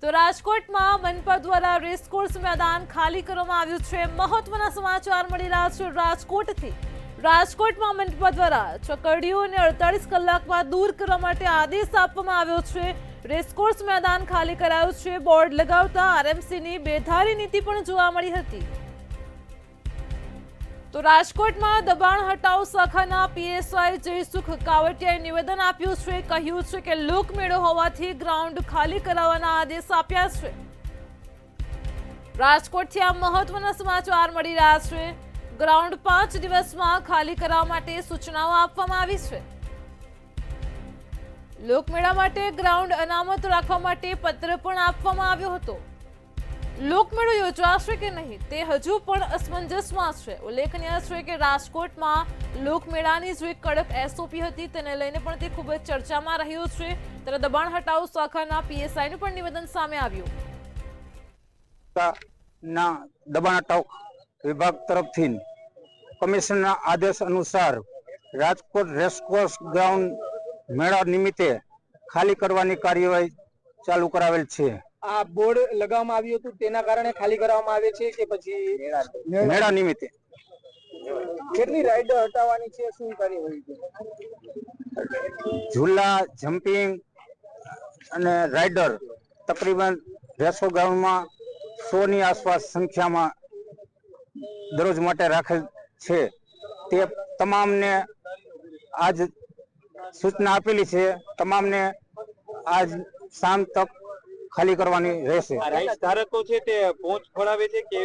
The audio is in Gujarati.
તો રાજકોટમાં મનપા દ્વારા રેસકોર્સ મેદાન ખાલી કરવામાં આવ્યું છે। મહત્વના સમાચાર મળી રહ્યા છે રાજકોટથી। રાજકોટમાં મનપા દ્વારા ચકરડીઓને 48 કલાકમાં દૂર કરવા માટે આદેશ આપવામાં આવ્યો છે। રેસકોર્સ મેદાન ખાલી કરાયું છે। બોર્ડ લગાવતા આરએમસીની બેધારી નીતિ પણ જોવા મળી હતી। તો રાજકોટમાં દબાણ હટાવ શાખાના પીએસઆઈ જયસુખ કાવટિયાએ નિવેદન આપ્યું છે। કહ્યું છે કે લોકમેળો હોવાથી ગ્રાઉન્ડ ખાલી કરાવવાના આદેશ આપ્યા છે। રાજકોટથી આ મહત્વના સમાચાર મળી રહ્યા છે। ગ્રાઉન્ડ 5 દિવસમાં ખાલી કરાવવા માટે સૂચનાઓ આપવામાં આવી છે। લોકમેળા માટે ગ્રાઉન્ડ અનામત રાખવા માટે પત્ર પણ આપવામાં આવ્યો હતો। લોકમેળો યોજાશે કે નહીં તે હજુ પણ અસમંજસમાં છે। ઉલ્લેખનીય છે કે રાજકોટમાં લોકમેળાની જે કડક એસઓપી હતી તેને લઈને પણ તે ખૂબ જ ચર્ચામાં રહ્યું છે। ત્યારે દબાણ હટાવ શાખાના પીએસઆઈનું પણ નિવેદન સામે આવ્યું। દબાણ હટાવ વિભાગ તરફથી કમિશનરના આદેશ અનુસાર રાજકોટ રેસકોર્સ ગ્રાઉન્ડ મેળા નિમિત્તે ખાલી કરવાની કાર્યવાહી ચાલુ કરાવેલ છે। આ બોર્ડ લગાવવામાં આવ્યું હતું તેના કારણે ખાલી કરવામાં આવે છે કે પછી મેળા નિમિત્તે કેટલી રાઈડ હટાવવાની છે, શું કાર્યવાહી છે? ઝૂલા, જમ્પિંગ અને રાઇડર તકરીબન રેસો ગ્રાઉન્ડમાં 100 ની આસપાસ સંખ્યામાં દરરોજ માટે રાખેલ છે। તે તમામને આજ સૂચના આપેલી છે। તમામને આજ શામ તક ખાલી કરવાની રહેશે। રાઈટ ધારકો છે તે પહોંચ ખોળાવે છે કે